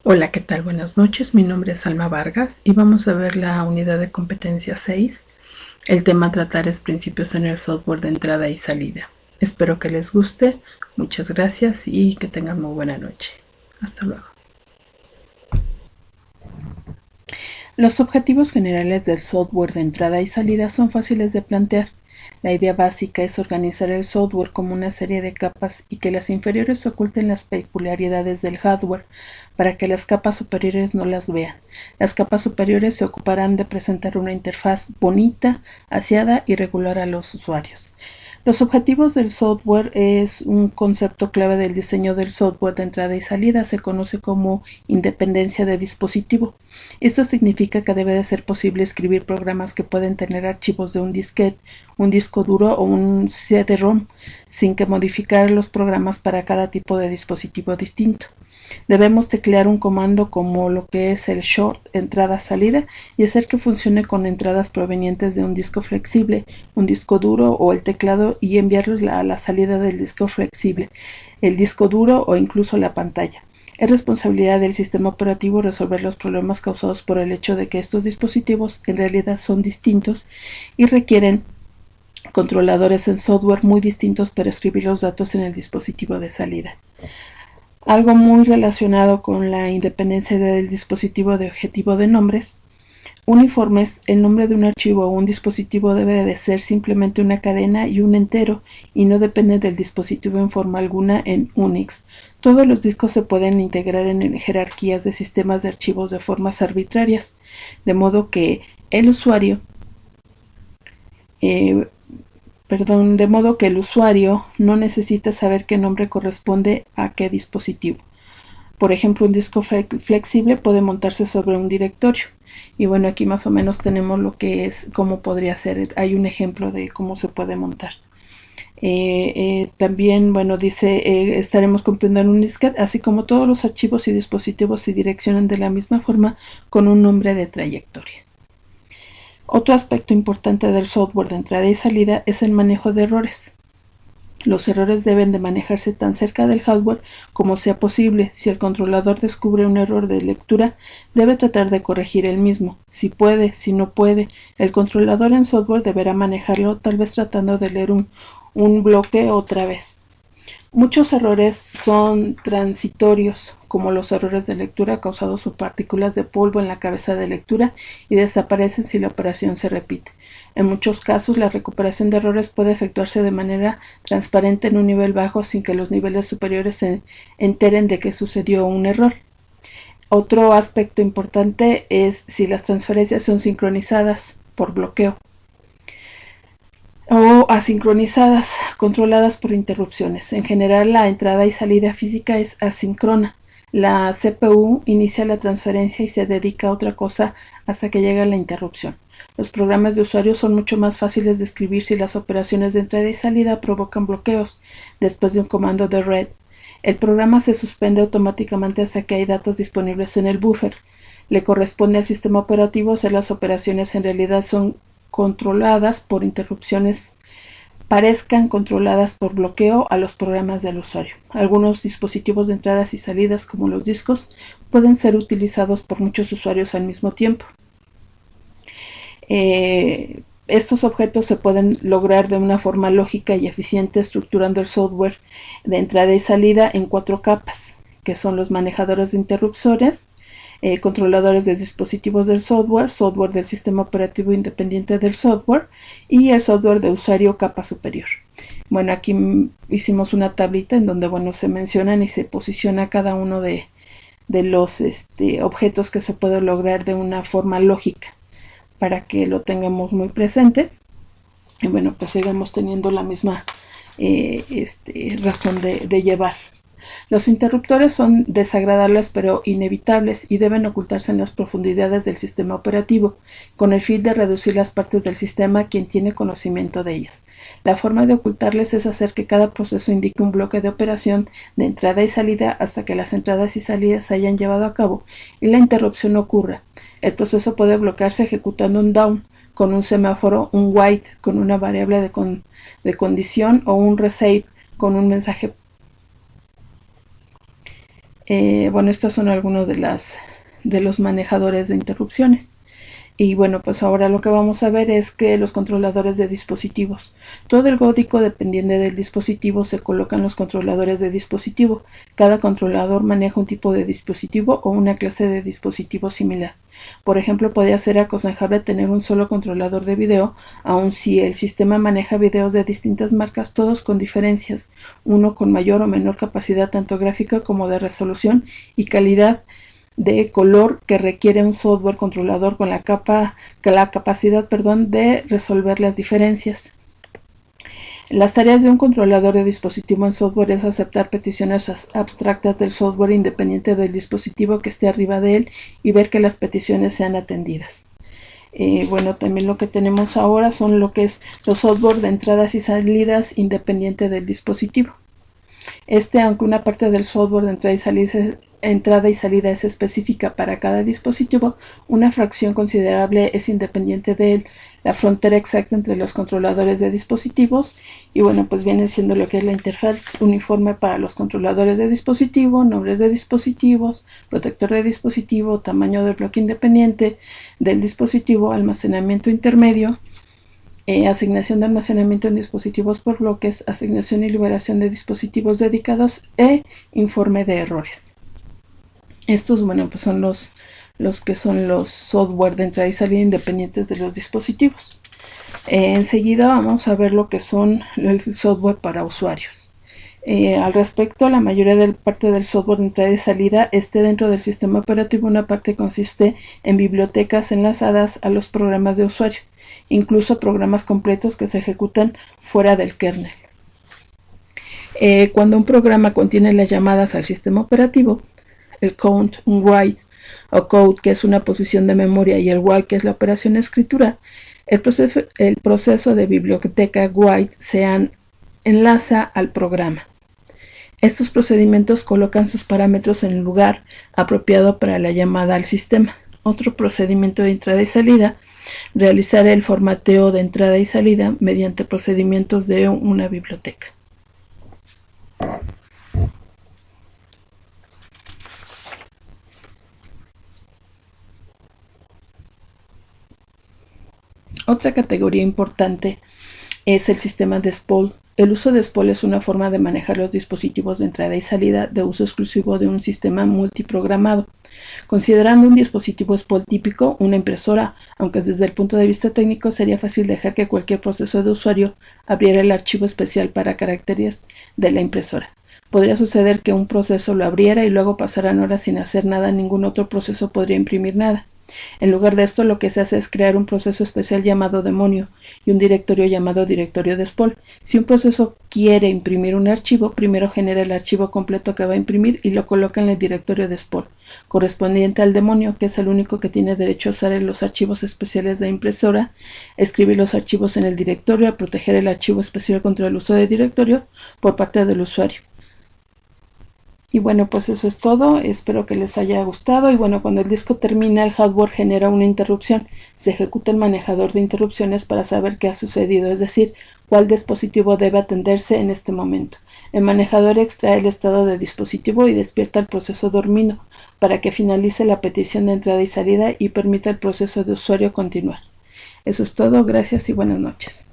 Hola, ¿qué tal? Buenas noches. Mi nombre es Alma Vargas y vamos a ver la unidad de competencia 6. El tema a tratar es principios en el software de entrada y salida. Espero que les guste. Muchas gracias y que tengan muy buena noche. Hasta luego. Los objetivos generales del software de entrada y salida son fáciles de plantear. La idea básica es organizar el software como una serie de capas y que las inferiores oculten las peculiaridades del hardware para que las capas superiores no las vean. Las capas superiores se ocuparán de presentar una interfaz bonita, aseada y regular a los usuarios. Los objetivos del software es un concepto clave del diseño del software de entrada y salida. Se conoce como independencia de dispositivo. Esto significa que debe de ser posible escribir programas que pueden tener archivos de un disquete, un disco duro o un CD-ROM, sin que modificar los programas para cada tipo de dispositivo distinto. Debemos teclear un comando como lo que es el short entrada-salida y hacer que funcione con entradas provenientes de un disco flexible, un disco duro o el teclado y enviarlos a la salida del disco flexible, el disco duro o incluso la pantalla. Es responsabilidad del sistema operativo resolver los problemas causados por el hecho de que estos dispositivos en realidad son distintos y requieren controladores en software muy distintos para escribir los datos en el dispositivo de salida. Algo muy relacionado con la independencia del dispositivo de objetivo de nombres uniformes. El nombre de un archivo o un dispositivo debe de ser simplemente una cadena y un entero y no depende del dispositivo en forma alguna en Unix. Todos los discos se pueden integrar en jerarquías de sistemas de archivos de formas arbitrarias, de modo que el usuario no necesita saber qué nombre corresponde a qué dispositivo. Por ejemplo, un disco flexible puede montarse sobre un directorio. Y bueno, aquí más o menos tenemos lo que es, cómo podría ser. Hay un ejemplo de cómo se puede montar. También, bueno, dice, estaremos cumpliendo en un disquete, así como todos los archivos y dispositivos se direccionan de la misma forma con un nombre de trayectoria. Otro aspecto importante del software de entrada y salida es el manejo de errores. Los errores deben de manejarse tan cerca del hardware como sea posible. Si el controlador descubre un error de lectura, debe tratar de corregir el mismo. Si puede, si no puede, el controlador en software deberá manejarlo, tal vez tratando de leer un bloque otra vez. Muchos errores son transitorios, como los errores de lectura causados por partículas de polvo en la cabeza de lectura y desaparecen si la operación se repite. En muchos casos, la recuperación de errores puede efectuarse de manera transparente en un nivel bajo sin que los niveles superiores se enteren de que sucedió un error. Otro aspecto importante es si las transferencias son sincronizadas por bloqueo o asincronizadas, controladas por interrupciones. En general, la entrada y salida física es asíncrona. La CPU inicia la transferencia y se dedica a otra cosa hasta que llega la interrupción. Los programas de usuario son mucho más fáciles de escribir si las operaciones de entrada y salida provocan bloqueos después de un comando de read. El programa se suspende automáticamente hasta que hay datos disponibles en el buffer. Le corresponde al sistema operativo hacer las operaciones en realidad son controladas por interrupciones parezcan controladas por bloqueo a los programas del usuario. Algunos dispositivos de entradas y salidas, como los discos, pueden ser utilizados por muchos usuarios al mismo tiempo. Estos objetos se pueden lograr de una forma lógica y eficiente estructurando el software de entrada y salida en 4 capas, que son los manejadores de interruptores, controladores de dispositivos del software, software del sistema operativo independiente del software y el software de usuario capa superior. Bueno, aquí hicimos una tablita en donde bueno, se mencionan y se posiciona cada uno de los objetos que se puede lograr de una forma lógica para que lo tengamos muy presente y bueno, pues sigamos teniendo la misma razón de llevar. Los interruptores son desagradables pero inevitables y deben ocultarse en las profundidades del sistema operativo, con el fin de reducir las partes del sistema a quien tiene conocimiento de ellas. La forma de ocultarles es hacer que cada proceso indique un bloque de operación de entrada y salida hasta que las entradas y salidas se hayan llevado a cabo y la interrupción ocurra. El proceso puede bloquearse ejecutando un down con un semáforo, un wait con una variable de condición o un resave con un mensaje Bueno, estos son algunos de los manejadores de interrupciones. Y bueno, pues ahora lo que vamos a ver es que los controladores de dispositivos. Todo el código dependiente del dispositivo se colocan los controladores de dispositivo. Cada controlador maneja un tipo de dispositivo o una clase de dispositivo similar. Por ejemplo, podría ser aconsejable tener un solo controlador de video, aun si el sistema maneja videos de distintas marcas, todos con diferencias, uno con mayor o menor capacidad tanto gráfica como de resolución y calidad de color, que requiere un software controlador con la capacidad de resolver las diferencias. Las tareas de un controlador de dispositivo en software es aceptar peticiones abstractas del software independiente del dispositivo que esté arriba de él y ver que las peticiones sean atendidas. Bueno, también lo que tenemos ahora son lo que es los software de entradas y salidas independiente del dispositivo. Aunque una parte del software de entrada y salida es específica para cada dispositivo, una fracción considerable es independiente de él. La frontera exacta entre los controladores de dispositivos, y bueno, pues viene siendo lo que es la interfaz uniforme para los controladores de dispositivo, nombres de dispositivos, protector de dispositivo, tamaño del bloque independiente del dispositivo, almacenamiento intermedio, asignación de almacenamiento en dispositivos por bloques, asignación y liberación de dispositivos dedicados e informe de errores. Estos, bueno, pues son los que son los software de entrada y salida independientes de los dispositivos. Enseguida vamos a ver lo que son el software para usuarios. Al respecto, la mayoría de parte del software de entrada y salida esté dentro del sistema operativo. Una parte consiste en bibliotecas enlazadas a los programas de usuario, incluso programas completos que se ejecutan fuera del kernel. Cuando un programa contiene las llamadas al sistema operativo, el count, un write o code, que es una posición de memoria, y el write, que es la operación de escritura, el proceso de biblioteca write se enlaza al programa. Estos procedimientos colocan sus parámetros en el lugar apropiado para la llamada al sistema. Otro procedimiento de entrada y salida, realizar el formateo de entrada y salida mediante procedimientos de una biblioteca. Otra categoría importante es el sistema de SPOL. El uso de SPOL es una forma de manejar los dispositivos de entrada y salida de uso exclusivo de un sistema multiprogramado. Considerando un dispositivo SPOL típico, una impresora, aunque desde el punto de vista técnico sería fácil dejar que cualquier proceso de usuario abriera el archivo especial para caracteres de la impresora. Podría suceder que un proceso lo abriera y luego pasaran horas sin hacer nada, ningún otro proceso podría imprimir nada. En lugar de esto, lo que se hace es crear un proceso especial llamado demonio y un directorio llamado directorio de SPOL. Si un proceso quiere imprimir un archivo, primero genera el archivo completo que va a imprimir y lo coloca en el directorio de SPOL, correspondiente al demonio, que es el único que tiene derecho a usar los archivos especiales de impresora, escribir los archivos en el directorio, a proteger el archivo especial contra el uso de directorio por parte del usuario. Y bueno, pues eso es todo, espero que les haya gustado. Y bueno, cuando el disco termina, el hardware genera una interrupción. Se ejecuta el manejador de interrupciones para saber qué ha sucedido, es decir, cuál dispositivo debe atenderse en este momento. El manejador extrae el estado del dispositivo y despierta el proceso dormido para que finalice la petición de entrada y salida y permita al proceso de usuario continuar. Eso es todo, gracias y buenas noches.